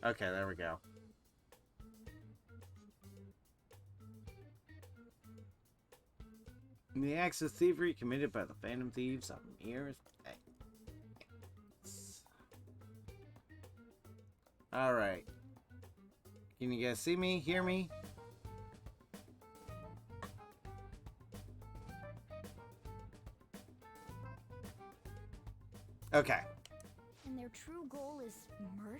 Okay, there we go. The acts of thievery committed by the Phantom Thieves on Mirror's Bay. Alright. Can you guys see me? Hear me? Okay. And their true goal is murder?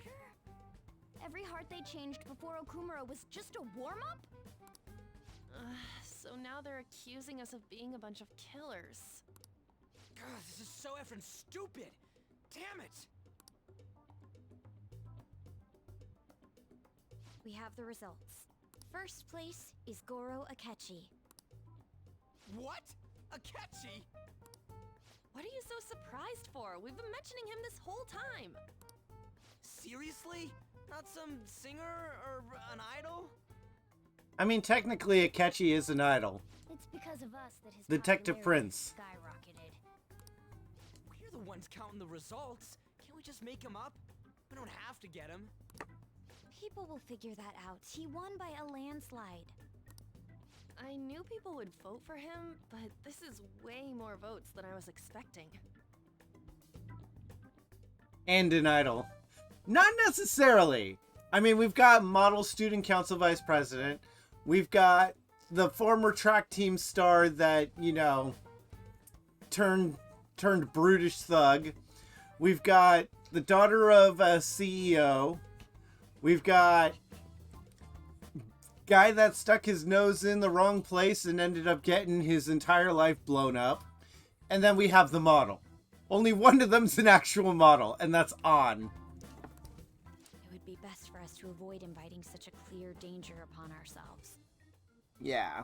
Every heart they changed before Okumura was just a warm-up? So now they're accusing us of being a bunch of killers. God, this is so effing stupid! Damn it! We have the results. First place is Goro Akechi. What? Akechi? What are you so surprised for? We've been mentioning him this whole time. Seriously? Not some singer or an idol? I mean, technically, Akechi is an idol. It's because of us that his Detective popularity Prince. skyrocketed. We're the ones counting the results. Can't we just make him up? We don't have to get him. People will figure that out. He won by a landslide. I knew people would vote for him, but this is way more votes than I was expecting. And an idol. Not necessarily. I mean, we've got Model Student Council Vice President. We've got the former track team star that, you know, turned brutish thug. We've got the daughter of a CEO. We've got guy that stuck his nose in the wrong place and ended up getting his entire life blown up. And then we have the model. Only one of them's an actual model, and that's On. It would be best for us to avoid inviting such a clear danger upon ourselves. Yeah.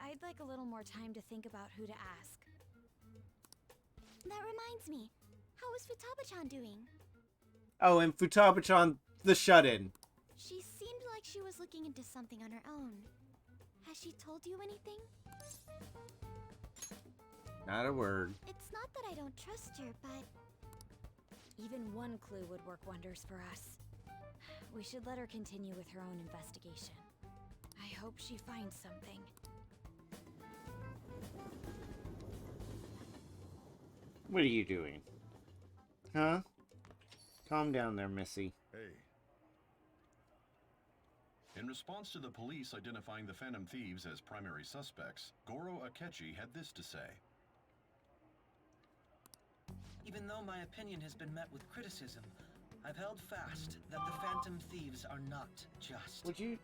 I'd like a little more time to think about who to ask. That reminds me. How is Futaba-chan doing? Oh, and Futaba-chan, the shut-in. She seemed like she was looking into something on her own. Has she told you anything? Not a word. It's not that I don't trust her, but... even one clue would work wonders for us. We should let her continue with her own investigation. I hope she finds something. What are you doing? Huh? Calm down there, Missy. Hey. In response to the police identifying the Phantom Thieves as primary suspects, Goro Akechi had this to say. Even though my opinion has been met with criticism, I've held fast that the Phantom Thieves are not just. Would you...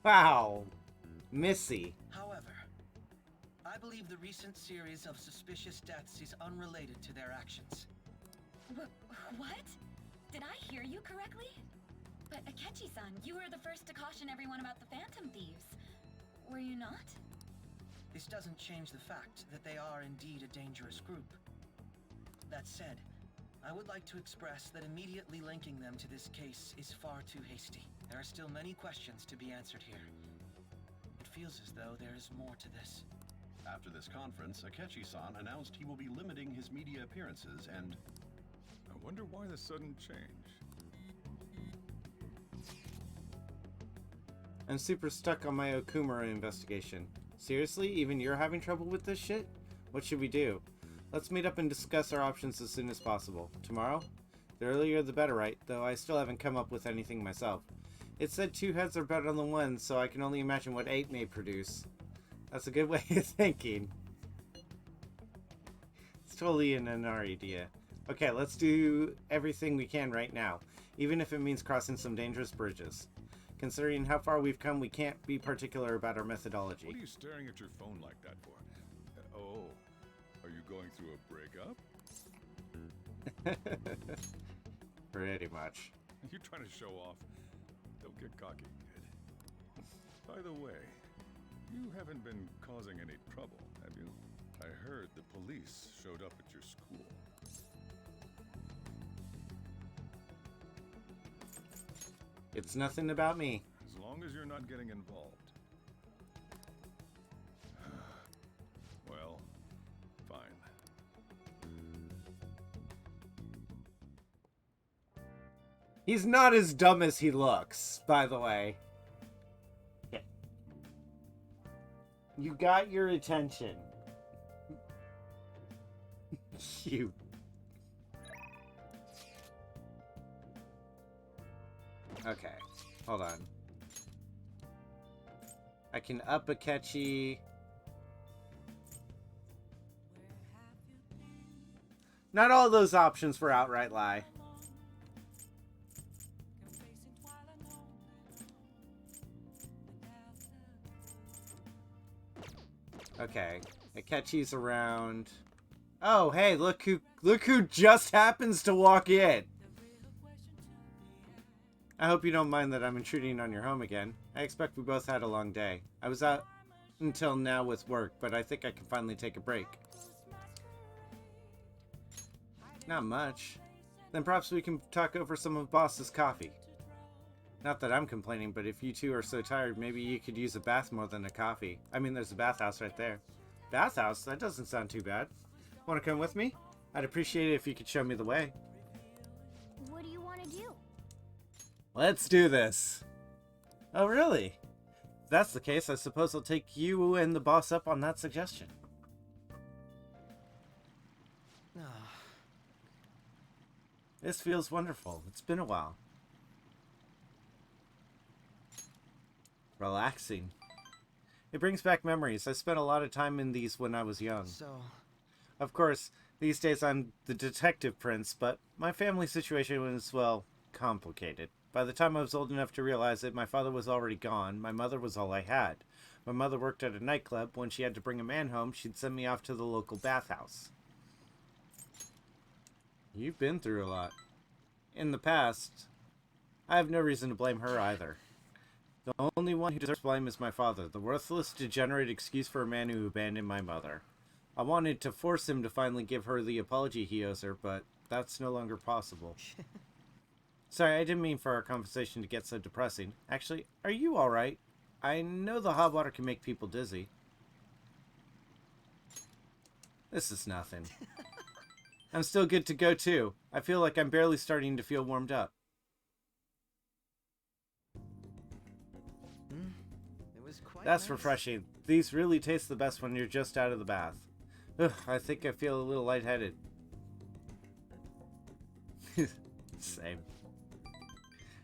Wow. Missy. However, I believe the recent series of suspicious deaths is unrelated to their actions. What? Did I hear you correctly? But Akechi-san, you were the first to caution everyone about the Phantom Thieves. Were you not? This doesn't change the fact that they are indeed a dangerous group. That said, I would like to express that immediately linking them to this case is far too hasty. There are still many questions to be answered here. It feels as though there is more to this. After this conference, Akechi-san announced he will be limiting his media appearances and... I wonder why the sudden change. I'm super stuck on my Okumura investigation. Seriously? Even you're having trouble with this shit? What should we do? Let's meet up and discuss our options as soon as possible. Tomorrow? The earlier the better, right? Though I still haven't come up with anything myself. It said 2 heads are better than 1, so I can only imagine what 8 may produce. That's a good way of thinking. It's totally an Inari idea. Okay, let's do everything we can right now, even if it means crossing some dangerous bridges. Considering how far we've come, we can't be particular about our methodology. What are you staring at your phone like that for? Oh, are you going through a breakup? Pretty much. You trying to show off? Don't get cocky, kid. By the way, you haven't been causing any trouble, have you? I heard the police showed up at your school. It's nothing about me. As long as you're not getting involved. Well, fine. He's not as dumb as he looks, by the way. Yeah. You got your attention. Cute. Okay, hold on. I can up Akechi. Not all those options for outright lie. Okay, Akechi's around. Oh, hey, look who just happens to walk in. I hope you don't mind that I'm intruding on your home again. I expect we both had a long day. I was out until now with work, but I think I can finally take a break. Not much. Then perhaps we can talk over some of Boss's coffee. Not that I'm complaining, but if you two are so tired, maybe you could use a bath more than a coffee. I mean, there's a bathhouse right there. Bathhouse? That doesn't sound too bad. Want to come with me? I'd appreciate it if you could show me the way. What do you want to do? Let's do this. Oh, really? If that's the case, I suppose I'll take you and the boss up on that suggestion. This feels wonderful. It's been a while. Relaxing. It brings back memories. I spent a lot of time in these when I was young. So, Of course, these days I'm the detective prince, but my family situation was, well, complicated. By the time I was old enough to realize it, my father was already gone. My mother was all I had. My mother worked at a nightclub. When she had to bring a man home, she'd send me off to the local bathhouse. You've been through a lot. In the past, I have no reason to blame her either. The only one who deserves blame is my father, the worthless, degenerate excuse for a man who abandoned my mother. I wanted to force him to finally give her the apology he owes her, but that's no longer possible. Sorry, I didn't mean for our conversation to get so depressing. Actually, are you alright? I know the hot water can make people dizzy. This is nothing. I'm still good to go too. I feel like I'm barely starting to feel warmed up. it was quite That's nice. refreshing. These really taste the best when you're just out of the bath. Ugh, I think I feel a little lightheaded. Same.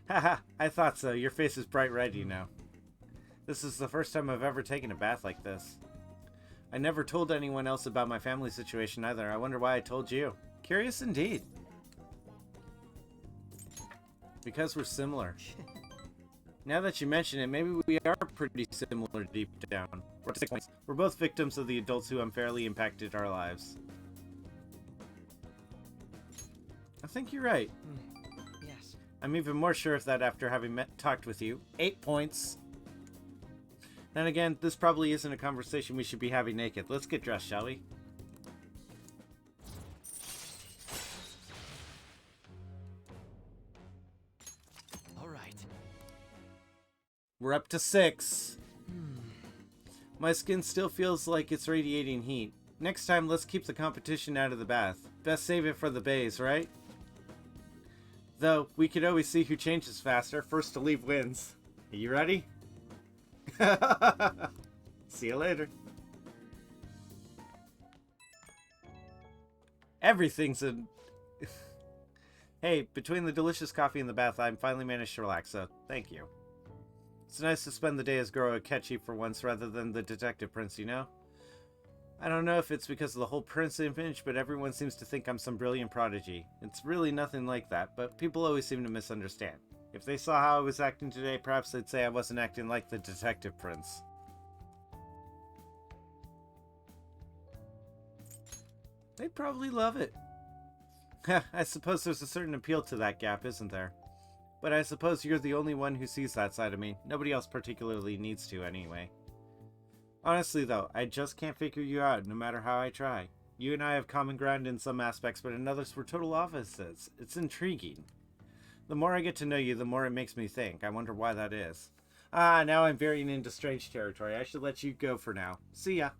Haha, I thought so. Your face is bright red, you know. This is the first time I've ever taken a bath like this. I never told anyone else about my family situation either. I wonder why I told you. Curious indeed. Because we're similar. Now that you mention it, maybe we are pretty similar deep down. We're both victims of the adults who unfairly impacted our lives. I think you're right. Yes. I'm even more sure of that after having talked with you. 8 points. Then again, this probably isn't a conversation we should be having naked. Let's get dressed, shall we? All right. We're up to 6. My skin still feels like it's radiating heat. Next time, let's keep the competition out of the bath. Best save it for the bays, right? Though, we could always see who changes faster. First to leave wins. Are you ready? See you later. Everything's a... Hey, between the delicious coffee and the bath, I finally managed to relax, so thank you. It's nice to spend the day as Goro Akechi for once rather than the detective prince, you know? I don't know if it's because of the whole prince image, but everyone seems to think I'm some brilliant prodigy. It's really nothing like that, but people always seem to misunderstand. If they saw how I was acting today, perhaps they'd say I wasn't acting like the detective prince. They'd probably love it. I suppose there's a certain appeal to that gap, isn't there? But I suppose you're the only one who sees that side of me. Nobody else particularly needs to, anyway. Honestly, though, I just can't figure you out, no matter how I try. You and I have common ground in some aspects, but in others we're total opposites. It's intriguing. The more I get to know you, the more it makes me think. I wonder why that is. Ah, now I'm veering into strange territory. I should let you go for now. See ya.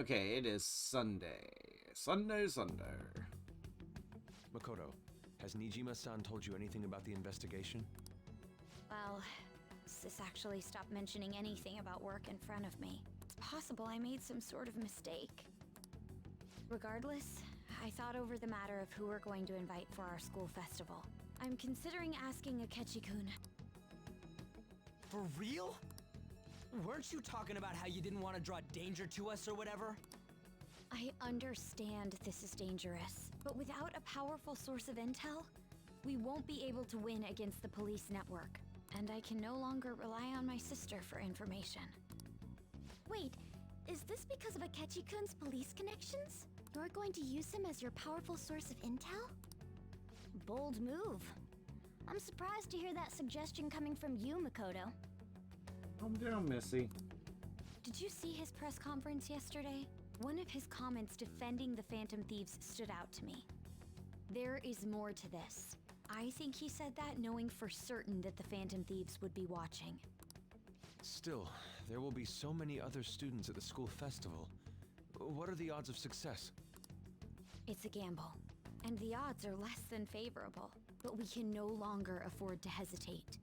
Okay, it is Sunday. Sunday. Makoto, has Nijima-san told you anything about the investigation? Well, Sis actually stopped mentioning anything about work in front of me. It's possible I made some sort of mistake. Regardless, I thought over the matter of who we're going to invite for our school festival. I'm considering asking Akechi-kun. For real? Weren't you talking about how you didn't want to draw danger to us or whatever? I understand this is dangerous, but without a powerful source of intel, we won't be able to win against the police network. And I can no longer rely on my sister for information. Wait, is this because of Akechi-kun's police connections? You're going to use him as your powerful source of intel? Bold move. I'm surprised to hear that suggestion coming from you, Makoto. Calm down, Missy. Did you see his press conference yesterday? One of his comments defending the Phantom Thieves stood out to me. There is more to this. I think he said that knowing for certain that the Phantom Thieves would be watching. Still, there will be so many other students at the school festival. What are the odds of success? It's a gamble, and the odds are less than favorable, but we can no longer afford to hesitate.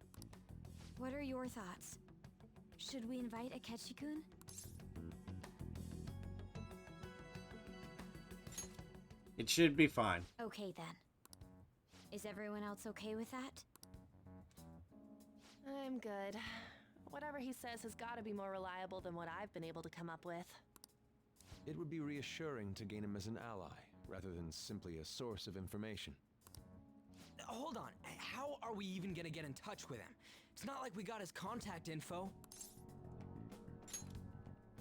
What are your thoughts? Should we invite Akechi-kun? It should be fine. Okay then. Is everyone else okay with that? I'm good. Whatever he says has got to be more reliable than what I've been able to come up with. It would be reassuring to gain him as an ally, rather than simply a source of information. Hold on, how are we even gonna get in touch with him? It's not like we got his contact info.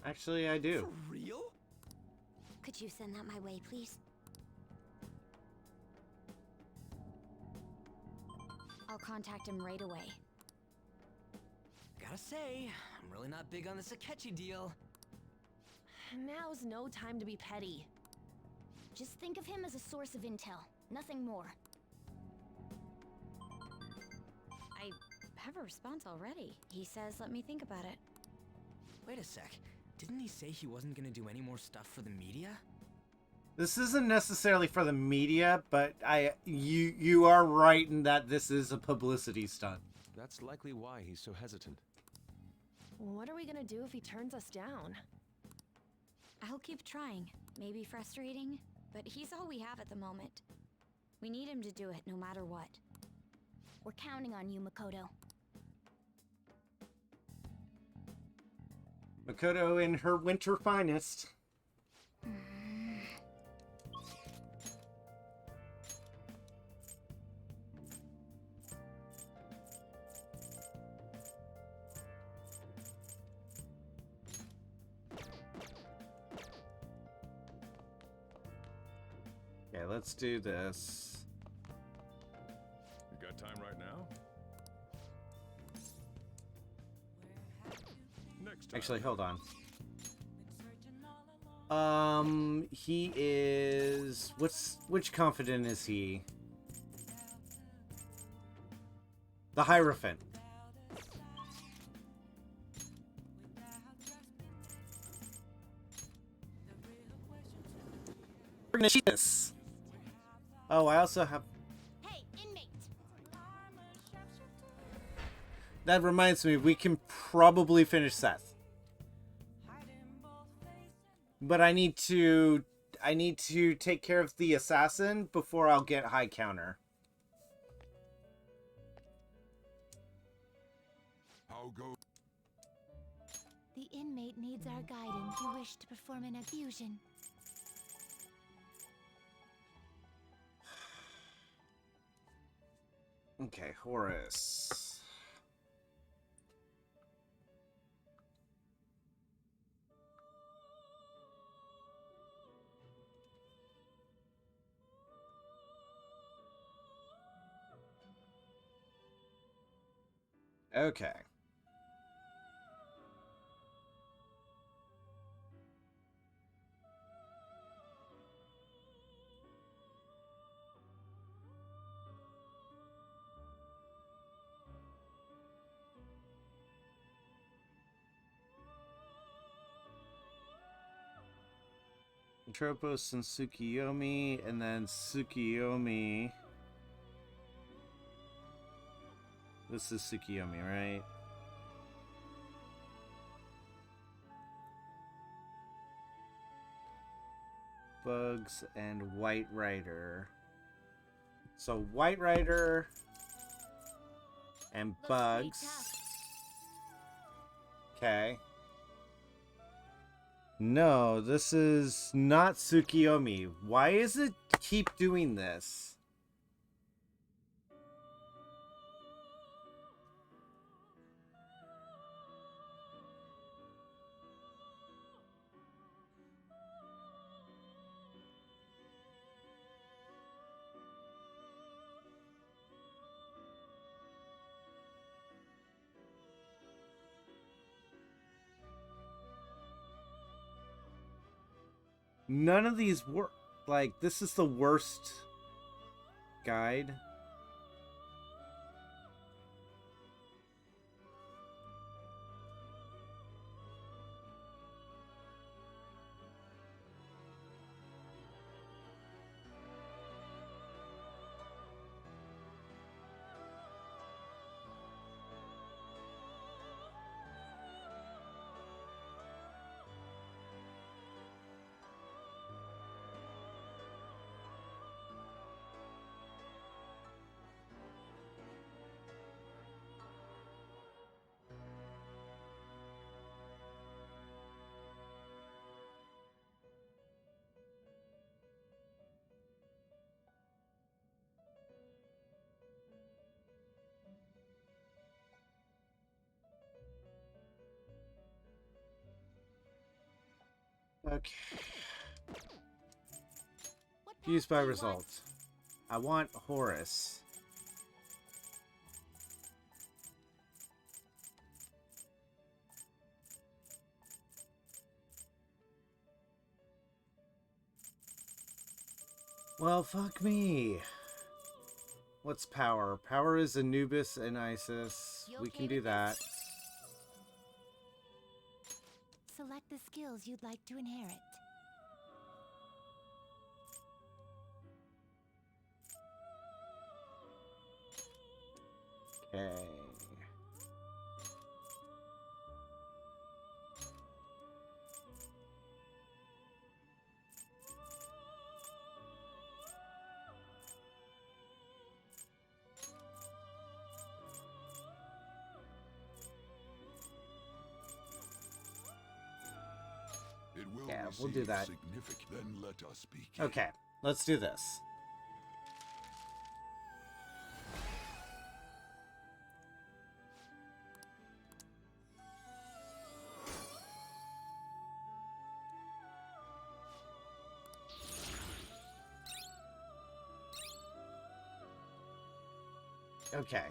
Actually, I do. For real? Could you send that my way, please? I'll contact him right away. Gotta say, I'm really not big on this Akechi deal. Now's no time to be petty. Just think of him as a source of intel, nothing more. I have a response already. He says let me think about it. Wait a sec. Didn't he say he wasn't gonna do any more stuff for the media? This isn't necessarily for the media, but you are right in that this is a publicity stunt. That's likely why he's so hesitant. What are we gonna do if he turns us down? I'll keep trying. Maybe frustrating, but he's all we have at the moment. We need him to do it no matter what. We're counting on you, Makoto. Makoto in her winter finest. Okay, let's do this. You got time right now? Next time. Actually, hold on. He is... Which confidant is he? The Hierophant. We're gonna cheat this. Oh, I also have... Hey, inmate! That reminds me, we can probably finish Seth. But I need to take care of the assassin before I'll get high counter. How go? The inmate needs our guidance. You wish to perform an abfusion. Okay, Horace. Okay. Tropos and Tsukiyomi, and then Tsukiyomi. This is Tsukiyomi, right? Bugs and White Rider. So White Rider and Looks Bugs. pretty tough. Okay. No, this is not Tsukiyomi. Why is it keep doing this? None of these work. Like, this is the worst guide. Okay. What Fused path by do you results. I want Horus. Well, fuck me. What's power? Power is Anubis and Isis. You We okay can do with that. this? Select the skills you'd like to inherit. Okay. It will Yeah, we'll do receive that. significant. Then let us begin. Okay, let's do this. Okay.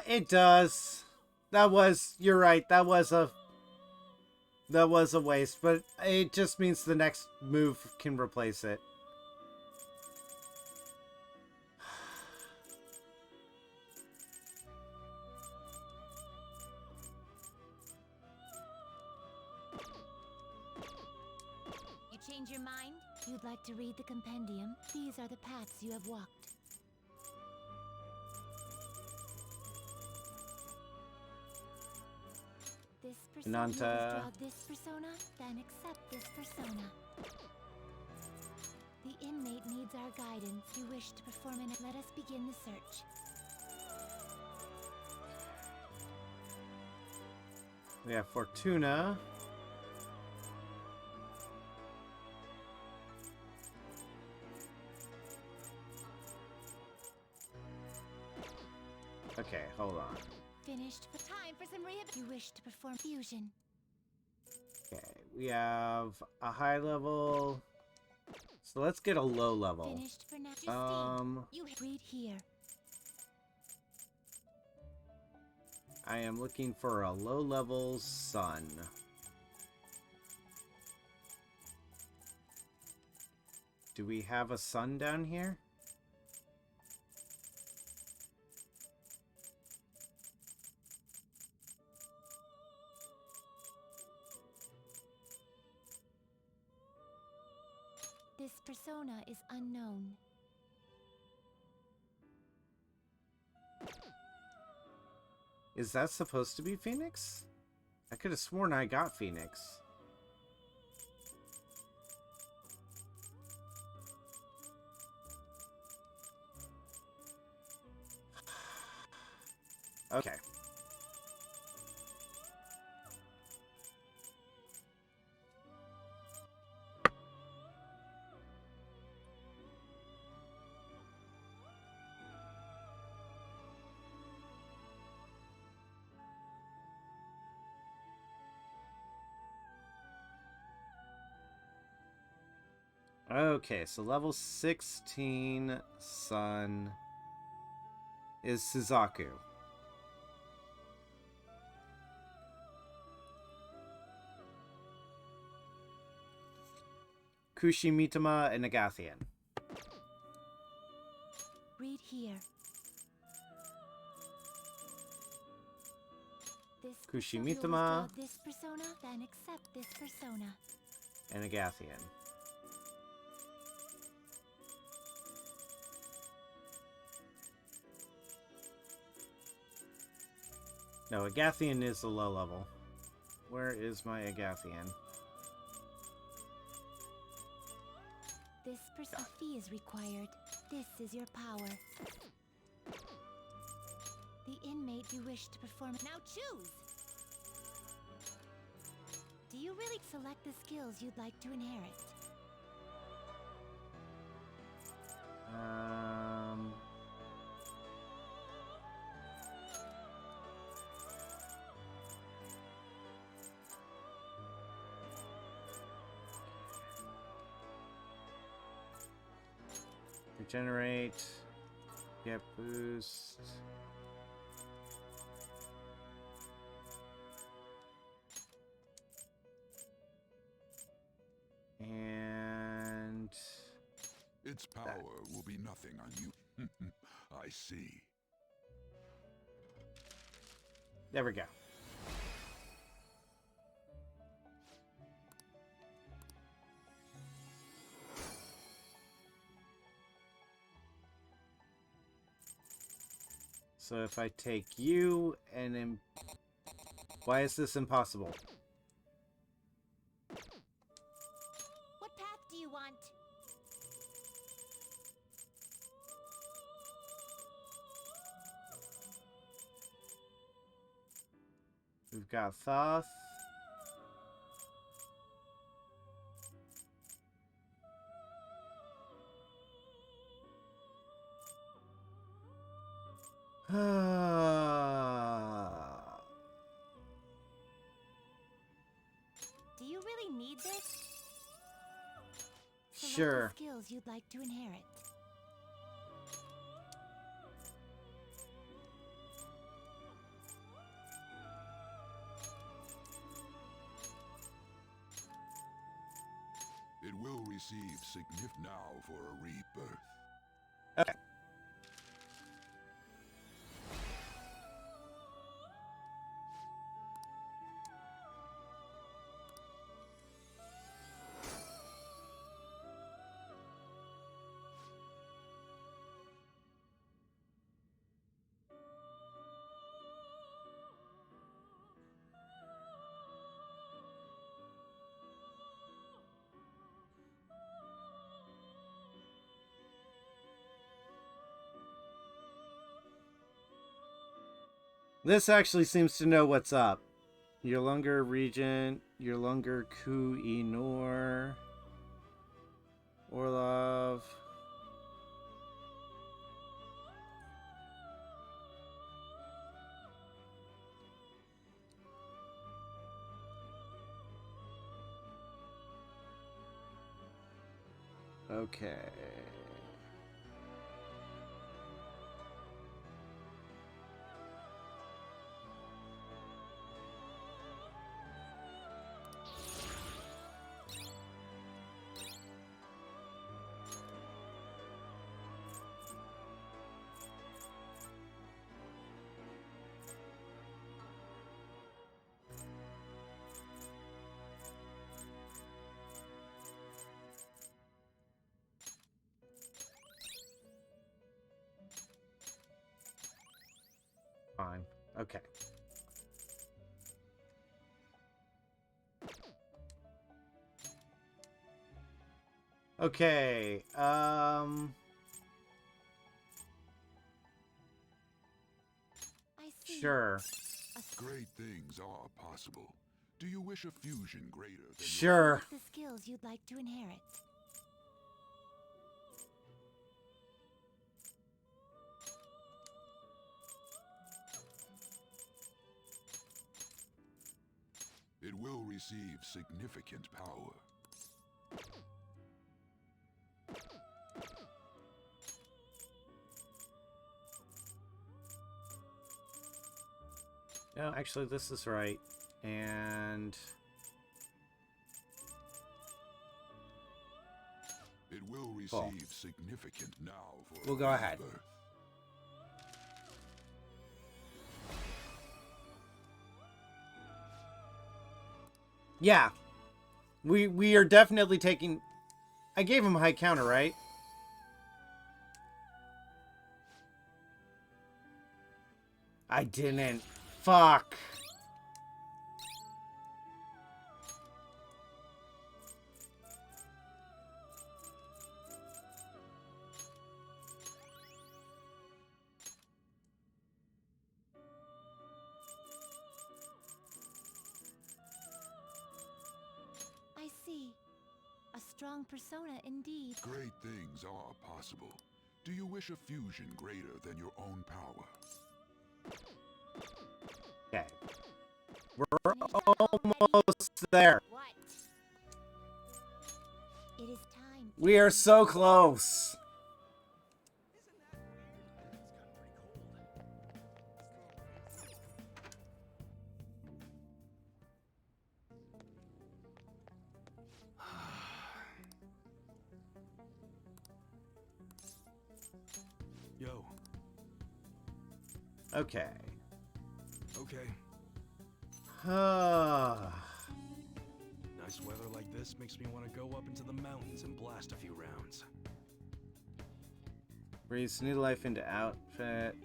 It does. You're right, that was a waste, but it just means the next move can replace it. You change your mind? You'd like to read the compendium? These are the paths you have walked. This persona Nanta. withdraw this persona, then accept this persona. The inmate needs our guidance. You wish to perform an... Let us begin the search. We have Fortuna. Okay, hold on. Finished for time for some rehab. You wish to perform fusion. Okay, we have a high level. So let's get a low level. Finished for now. Justine, you read here. I am looking for a low level sun. Do we have a sun down here? This persona is unknown. Is that supposed to be Phoenix? I could have sworn I got Phoenix. Okay. Okay, so level 16 Sun is Suzaku. Kushimitama and Agathian. Read here. This Kushimitama this persona, then accept this persona. and Agathian. No, Agathian is the low level. Where is my Agathian? This person fee is required. This is your power. The inmate you wish to perform. Now choose! Do you really select the skills you'd like to inherit? Regenerate. Get boost. And its power will be nothing on you. I see. there we go. So if I take you and then... Why is this impossible? What path do you want? We've got Thoth. Do you really need this? Select Sure. the skills you'd like to inherit. It will receive significant now for a rebirth. Okay. This actually seems to know what's up. Yurlunger Regent, Yurlunger Ku Inor, Orlov. Okay. Okay. Okay, I see. sure. Great things are possible. Do you wish a fusion greater than Sure. The skills you'd like to inherit. It will receive significant power. No, actually, this is right. And It will receive Cool. significant now for We'll a go ahead. rebirth. yeah, we are definitely taking. I gave him high counter, right? I didn't. Fuck. I see. A strong persona indeed. Great things are possible. Do you wish a fusion greater than your own power? Okay. We're almost there. What? It is time. We are so close. Yo. Okay. Okay. Nice weather like this makes me want to go up into the mountains and blast a few rounds. Breathes new life into outfit.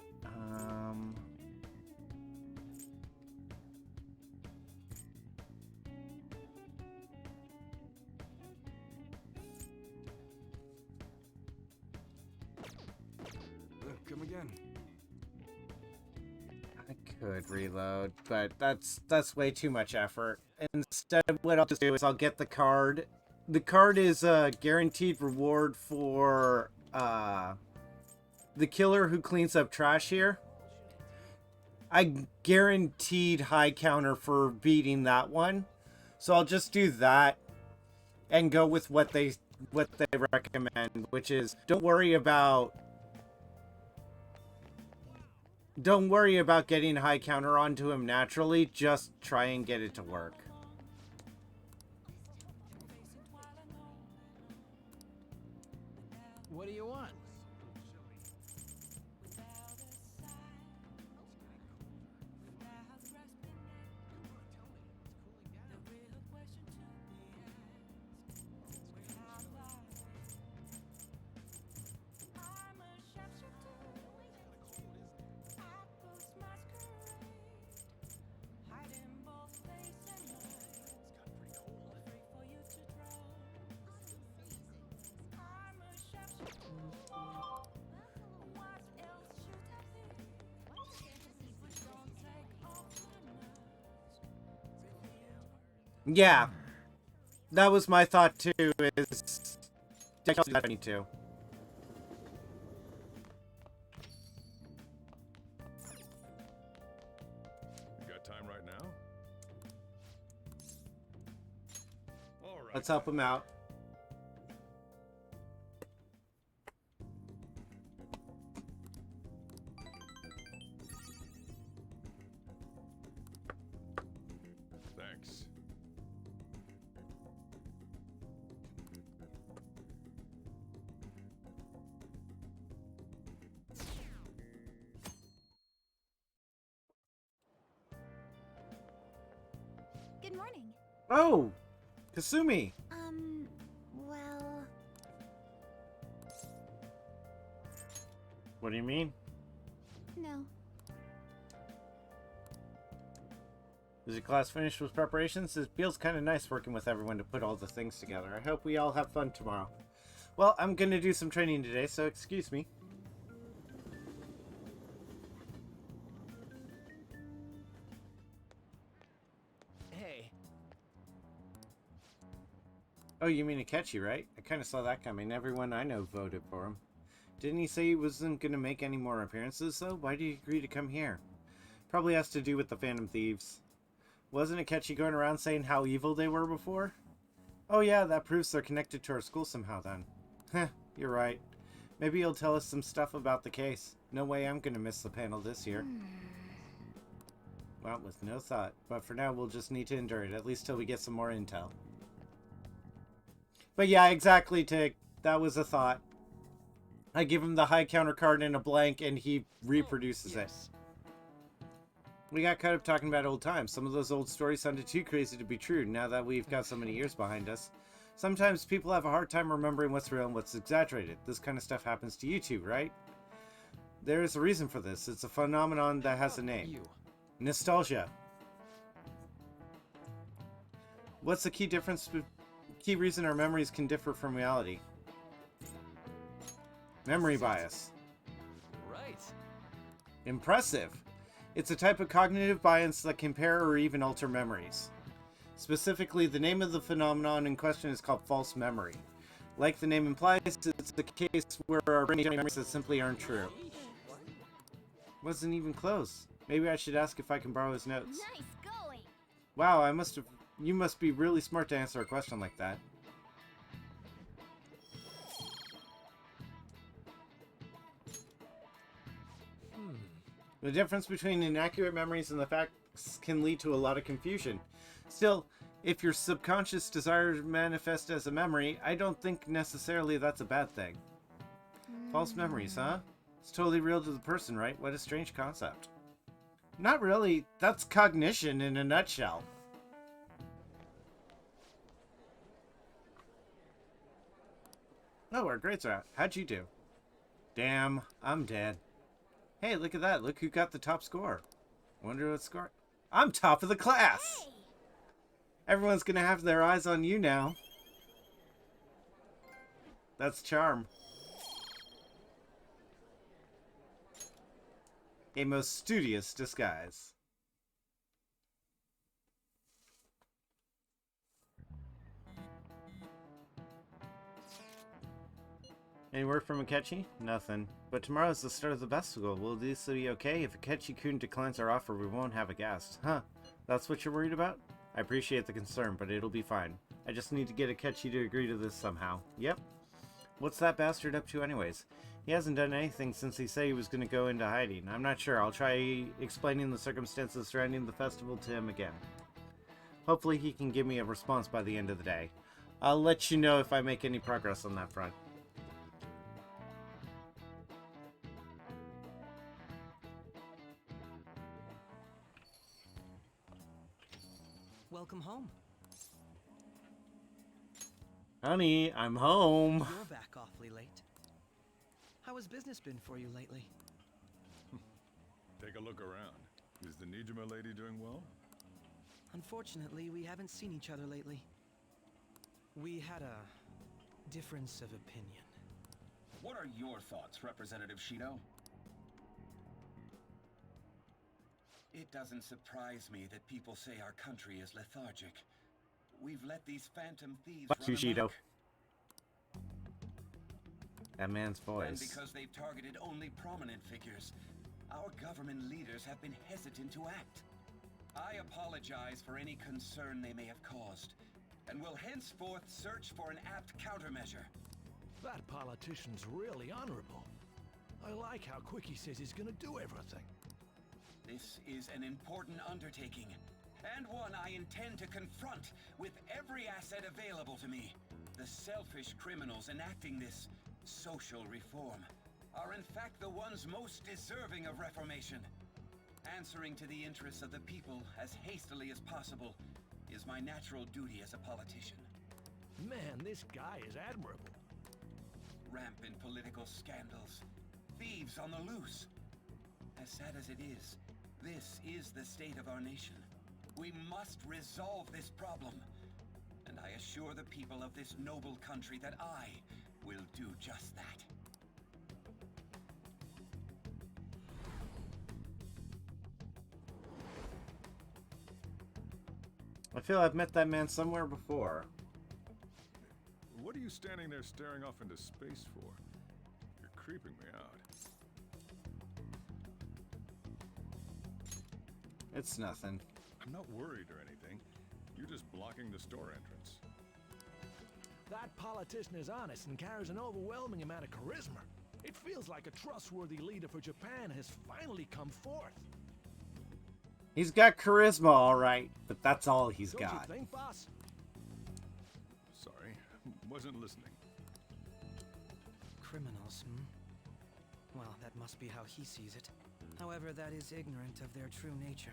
Come again. I could reload, but that's way too much effort. Instead, what I'll just do is I'll get the card. The card is a guaranteed reward for the killer who cleans up trash here. I guaranteed high counter for beating that one, so I'll just do that and go with what they recommend, which is don't worry about getting high counter onto him naturally, just try and get it to work. What do you want? Yeah, that was my thought too. Is I do that I need to. You got time right now? All right. Let's help him out. Thanks. Good morning. Oh, Kasumi. Well, What do you mean? No. Is your class finished with preparations? It feels kind of nice working with everyone to put all the things together. I hope we all have fun tomorrow. Well, I'm going to do some training today, so excuse me. Hey. Oh, you mean Akechi, right? I kind of saw that coming. Everyone I know voted for him. Didn't he say he wasn't going to make any more appearances, though? Why did he agree to come here? Probably has to do with the Phantom Thieves. Wasn't Akechi going around saying how evil they were before? Oh yeah, that proves they're connected to our school somehow then. Heh, you're right. Maybe he'll tell us some stuff about the case. No way I'm going to miss the panel this year. Well, with no thought. But for now, we'll just need to endure it, at least till we get some more intel. But yeah, exactly, Tig. That was a thought. I give him the high counter card and a blank, and he reproduces it. We got caught up talking about old times. Some of those old stories sounded too crazy to be true now that we've got so many years behind us. Sometimes people have a hard time remembering what's real and what's exaggerated. This kind of stuff happens to you too, right? There is a reason for this. It's a phenomenon that has a name. Nostalgia. What's the key reason our memories can differ from reality? Memory bias. Right. Impressive. It's a type of cognitive bias that can pair or even alter memories. Specifically, the name of the phenomenon in question is called false memory. Like the name implies, it's a case where our brain memories that simply aren't true. Wasn't even close. Maybe I should ask if I can borrow his notes. Nice going. Wow, you must be really smart to answer a question like that. The difference between inaccurate memories and the facts can lead to a lot of confusion. Still, if your subconscious desires manifest as a memory, I don't think necessarily that's a bad thing. False memories, huh? It's totally real to the person, right? What a strange concept. Not really. That's cognition in a nutshell. Oh, our grades are out. How'd you do? Damn, I'm dead. Hey, look at that. Look who got the top score. Wonder what score... I'm top of the class! Hey. Everyone's gonna have their eyes on you now. That's charm. A most studious disguise. Any word from Akechi? Nothing. But tomorrow's the start of the festival. Will this be okay? If Akechi-kun declines our offer, we won't have a guest. Huh. That's what you're worried about? I appreciate the concern, but it'll be fine. I just need to get Akechi to agree to this somehow. Yep. What's that bastard up to anyways? He hasn't done anything since he said he was going to go into hiding. I'm not sure. I'll try explaining the circumstances surrounding the festival to him again. Hopefully he can give me a response by the end of the day. I'll let you know if I make any progress on that front. Welcome home. Honey, I'm home. You're back awfully late. How has business been for you lately? Take a look around. Is the Nijima lady doing well? Unfortunately, we haven't seen each other lately. We had a difference of opinion. What are your thoughts, Representative Shido? It doesn't surprise me that people say our country is lethargic. We've let these phantom thieves Fuck you, run Shido. amok. That man's voice. And because they've targeted only prominent figures, our government leaders have been hesitant to act. I apologize for any concern they may have caused, and will henceforth search for an apt countermeasure. That politician's really honorable. I like how quick he says he's gonna do everything. This is an important undertaking, and one I intend to confront with every asset available to me. The selfish criminals enacting this social reform are in fact the ones most deserving of reformation. Answering to the interests of the people as hastily as possible is my natural duty as a politician. Man, this guy is admirable. Rampant political scandals, thieves on the loose. As sad as it is, this is the state of our nation. We must resolve this problem. And I assure the people of this noble country that I will do just that. I feel I've met that man somewhere before. What are you standing there staring off into space for? You're creeping me out. It's nothing. I'm not worried or anything. You're just blocking the store entrance. That politician is honest and carries an overwhelming amount of charisma. It feels like a trustworthy leader for Japan has finally come forth. He's got charisma, all right, but that's all he's Don't got. you think, boss? Sorry, wasn't listening. Criminals, Well, that must be how he sees it. However, that is ignorant of their true nature.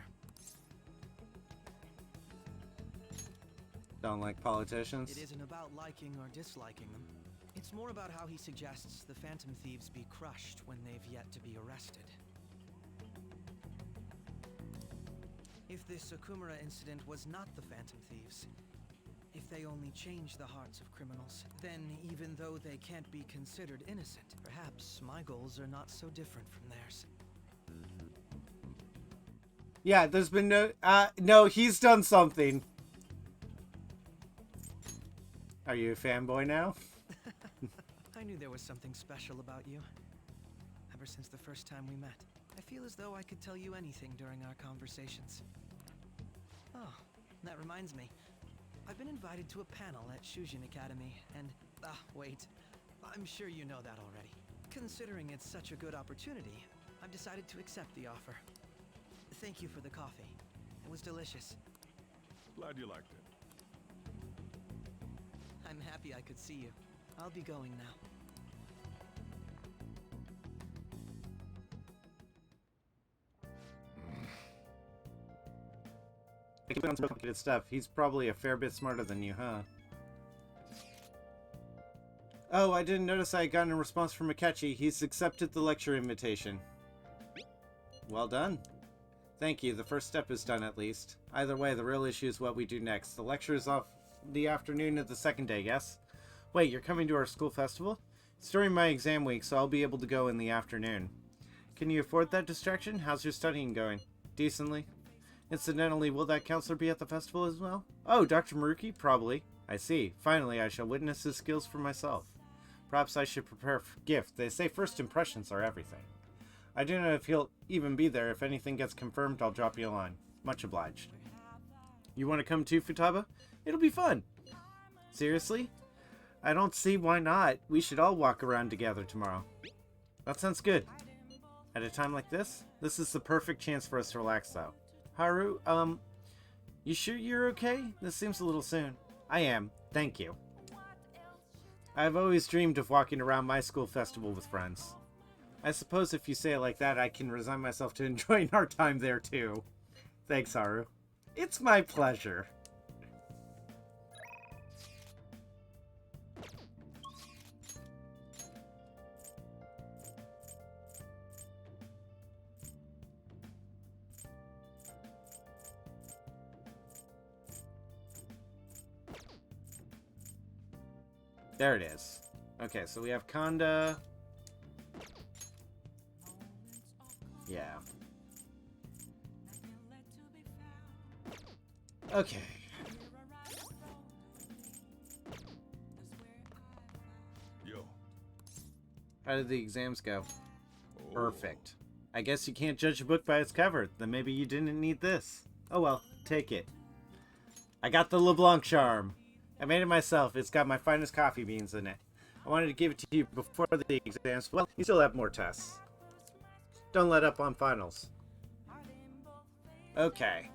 Don't like politicians? It isn't about liking or disliking them. It's more about how he suggests the Phantom Thieves be crushed when they've yet to be arrested. If this Okumura incident was not the Phantom Thieves, if they only change the hearts of criminals, then even though they can't be considered innocent, perhaps my goals are not so different from theirs. Yeah, there's been no, he's done something. Are you a fanboy now? I knew there was something special about you. Ever since the first time we met, I feel as though I could tell you anything during our conversations. Oh, that reminds me. I've been invited to a panel at Shujin Academy, and... wait. I'm sure you know that already. Considering it's such a good opportunity, I've decided to accept the offer. Thank you for the coffee. It was delicious. Glad you liked it. I'm happy I could see you. I'll be going now. I keep on some complicated stuff. He's probably a fair bit smarter than you, huh? Oh, I didn't notice I had gotten a response from Akechi. He's accepted the lecture invitation. Well done. Thank you. The first step is done, at least. Either way, the real issue is what we do next. The lecture is off the afternoon of the second day, yes? Wait, you're coming to our school festival? It's during my exam week, so I'll be able to go in the afternoon. Can you afford that distraction? How's your studying going? Decently. Incidentally, will that counselor be at the festival as well? Oh, Dr. Maruki? Probably. I see. Finally, I shall witness his skills for myself. Perhaps I should prepare a gift. They say first impressions are everything. I don't know if he'll even be there. If anything gets confirmed, I'll drop you a line. Much obliged. You want to come too, Futaba? It'll be fun. Seriously? I don't see why not. We should all walk around together tomorrow. That sounds good. At a time like this? This is the perfect chance for us to relax, though. Haru, you sure you're okay? This seems a little soon. I am. Thank you. I've always dreamed of walking around my school festival with friends. I suppose if you say it like that, I can resign myself to enjoying our time there, too. Thanks, Haru. It's my pleasure. There it is. Okay, so we have Kanda. Yeah. Okay. Yo. How did the exams go? Oh. Perfect. I guess you can't judge a book by its cover. Then maybe you didn't need this. Oh well, take it. I got the LeBlanc charm. I made it myself. It's got my finest coffee beans in it. I wanted to give it to you before the exams. Well, you still have more tests. Don't let up on finals. Okay.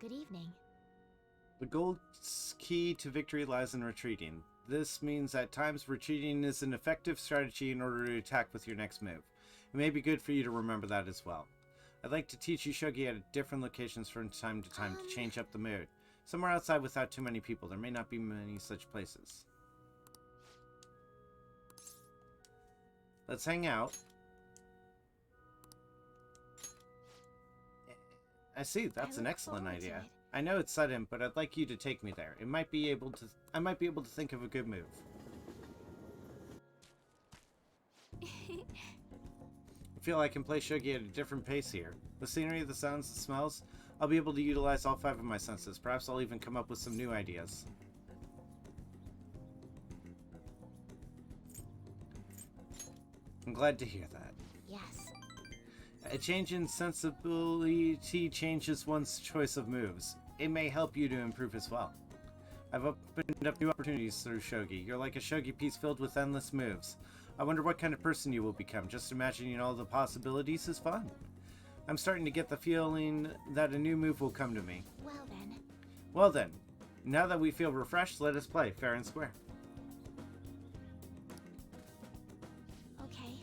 Good evening. The gold key to victory lies in retreating. This means at times retreating is an effective strategy in order to attack with your next move. It may be good for you to remember that as well. I'd like to teach you shogi at different locations from time to time to change up the mood. Somewhere outside without too many people. There may not be many such places. Let's hang out. I see, that's an excellent idea. I know it's sudden, but I'd like you to take me there. I might be able to think of a good move. I feel I can play shogi at a different pace here. The scenery, the sounds, the smells, I'll be able to utilize all 5 of my senses. Perhaps I'll even come up with some new ideas. I'm glad to hear that. Yes. A change in sensibility changes one's choice of moves. It may help you to improve as well. I've opened up new opportunities through shogi. You're like a shogi piece filled with endless moves. I wonder what kind of person you will become. Just imagining all the possibilities is fun. I'm starting to get the feeling that a new move will come to me. Well then. Well then, now that we feel refreshed, let us play fair and square. Okay,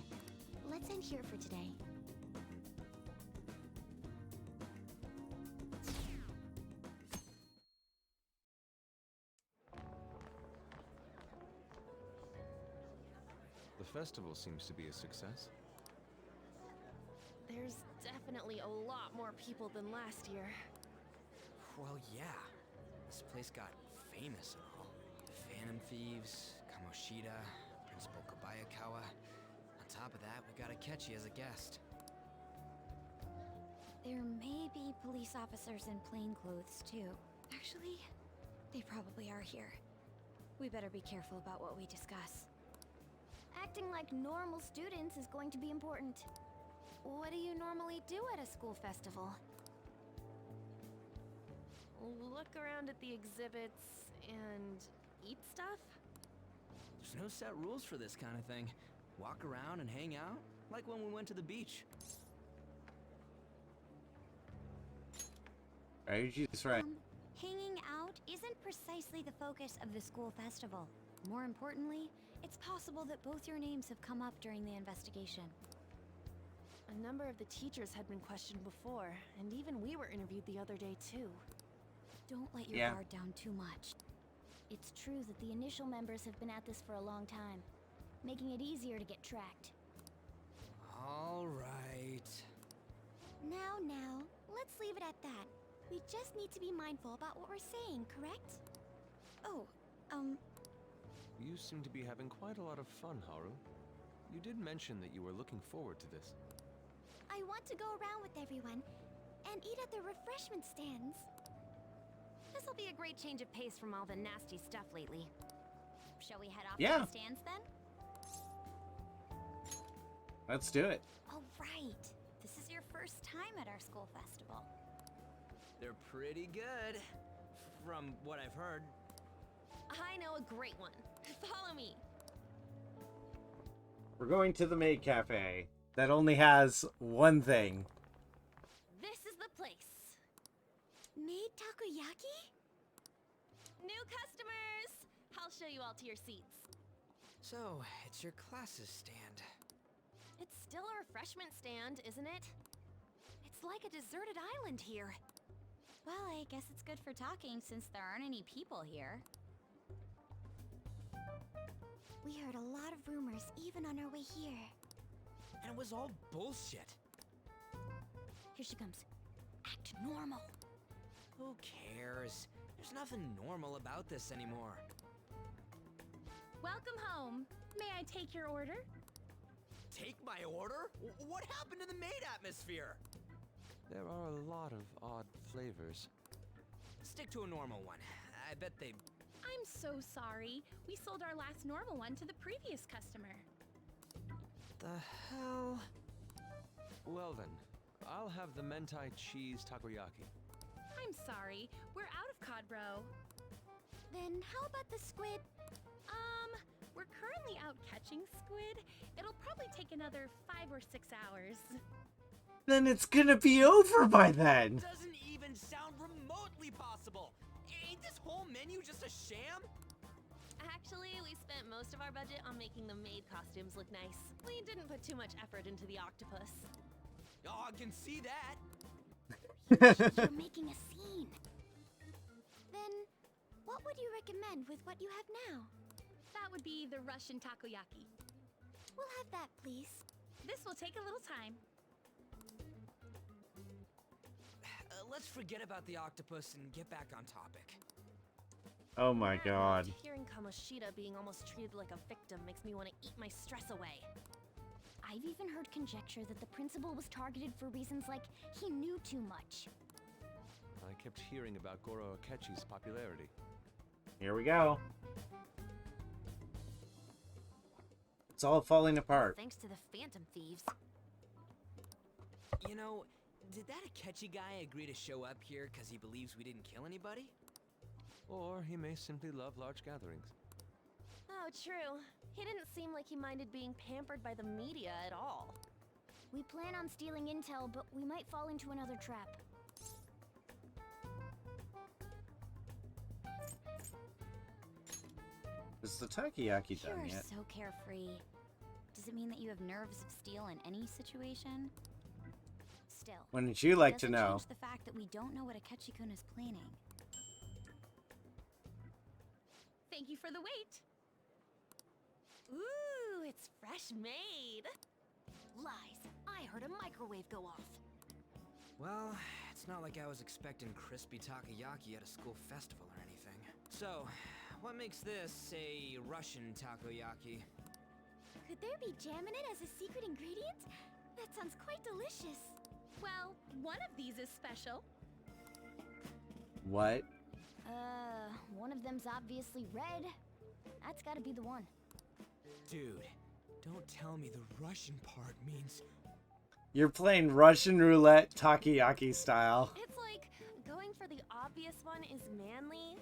let's end here for today. The festival seems to be a success. There's definitely a lot more people than last year. Well, yeah. This place got famous and all. The Phantom Thieves, Kamoshida, Principal Kobayakawa. On top of that, we got Akechi as a guest. There may be police officers in plain clothes too. Actually, they probably are here. We better be careful about what we discuss. Acting like normal students is going to be important. What do you normally do at a school festival? Look around at the exhibits and eat stuff? There's no set rules for this kind of thing. Walk around and hang out, like when we went to the beach. That's right. Hanging out isn't precisely the focus of the school festival. More importantly, it's possible that both your names have come up during the investigation. A number of the teachers had been questioned before, and even we were interviewed the other day too. Don't let your guard down too much. It's true that the initial members have been at this for a long time, making it easier to get tracked. All right. Now, let's leave it at that. We just need to be mindful about what we're saying, correct? Oh, You seem to be having quite a lot of fun, Haru. You did mention that you were looking forward to this. I want to go around with everyone and eat at the refreshment stands. This'll be a great change of pace from all the nasty stuff lately. Shall we head off Yeah. to the stands then? Let's do it. oh right. This is your first time at our school festival. They're pretty good, from what I've heard. I know a great one. Follow me. We're going to the Maid Cafe that only has one thing. This is the place. Maid takoyaki? New customers! I'll show you all to your seats. So, it's your classes stand. It's still a refreshment stand, isn't it? It's like a deserted island here. Well, I guess it's good for talking since there aren't any people here. We heard a lot of rumors even on our way here. And it was all bullshit. Here she comes. Act normal. Who cares? There's nothing normal about this anymore. Welcome home. May I take your order? Take my order? What happened to the maid atmosphere? There are a lot of odd flavors. Stick to a normal one. I bet they... I'm so sorry. We sold our last normal one to the previous customer. The hell? Well then, I'll have the mentai cheese takoyaki. I'm sorry. We're out of cod bro. Then how about the squid? We're currently out catching squid. It'll probably take another 5 or 6 hours. Then it's gonna be over by then. Doesn't even sound remotely possible. Ain't this whole menu just a sham? Actually, we spent most of our budget on making the maid costumes look nice. We didn't put too much effort into the octopus. Oh, I can see that. You're making a scene. Then, what would you recommend with what you have now? That would be the Russian takoyaki. We'll have that, please. This will take a little time. Let's forget about the octopus and get back on topic. Oh my god. Hearing Kamoshida being almost treated like a victim makes me want to eat my stress away. I've even heard conjecture that the principal was targeted for reasons like he knew too much. I kept hearing about Goro Akechi's popularity. Here we go. It's all falling apart. Thanks to the Phantom Thieves. You know, did that Akechi guy agree to show up here because he believes we didn't kill anybody? Or he may simply love large gatherings. Oh, true. He didn't seem like he minded being pampered by the media at all. We plan on stealing intel, but we might fall into another trap. Is the takoyaki done You're yet? so carefree. Does it mean that you have nerves of steel in any situation? Still, Wouldn't you like to doesn't know? change the fact that we don't know what Akechi-kun is planning. Thank you for the wait. Ooh, it's fresh made. Lies. I heard a microwave go off. Well, it's not like I was expecting crispy takoyaki at a school festival or anything. So, what makes this a Russian takoyaki? Could there be jam in it as a secret ingredient? That sounds quite delicious. Well, one of these is special. What? One of them's obviously red. That's gotta be the one. Dude, don't tell me the Russian part means... You're playing Russian roulette takoyaki style. It's like going for the obvious one is manly.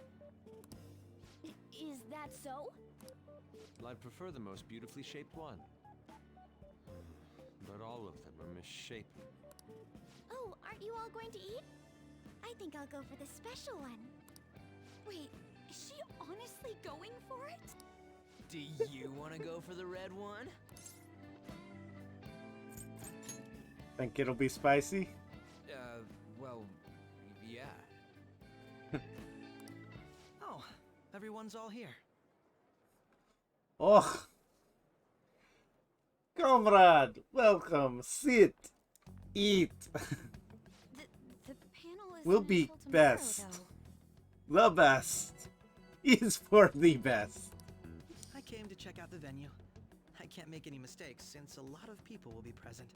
Is that so? Well, I'd prefer the most beautifully shaped one. But all of them are misshapen. Oh, aren't you all going to eat? I think I'll go for the special one. Wait, is she honestly going for it? Do you want to go for the red one? Think it'll be spicy? Well, yeah. Oh, everyone's all here. Oh. Comrade, welcome. Sit. Eat. The panel is We'll be until tomorrow, best. though. The best is for the best. I came to check out the venue. I can't make any mistakes since a lot of people will be present.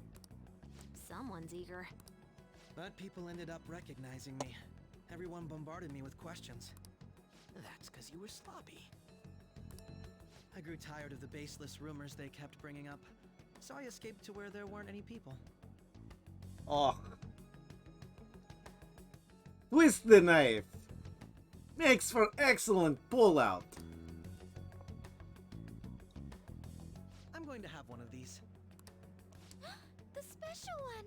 Someone's eager. But people ended up recognizing me. Everyone bombarded me with questions. That's because you were sloppy. I grew tired of the baseless rumors they kept bringing up, so I escaped to where there weren't any people. Oh. Twist the knife. Makes for excellent pullout. I'm going to have one of these. The special one.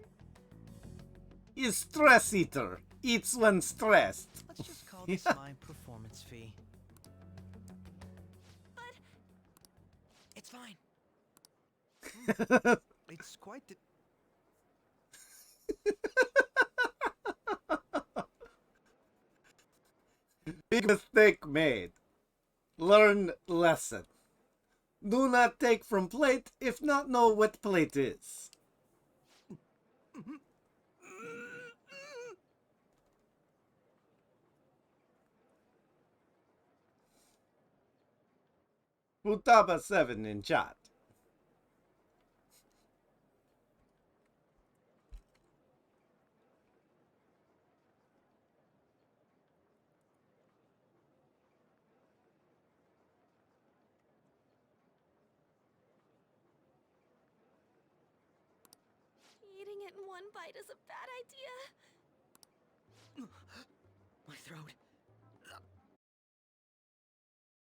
Is stress eater. Eats when stressed. Let's just call this my performance fee. But it's fine. It's quite the... Big mistake made. Learn lesson. Do not take from plate if not know what plate is. Futaba 7 in chat. eating it in one bite is a bad idea.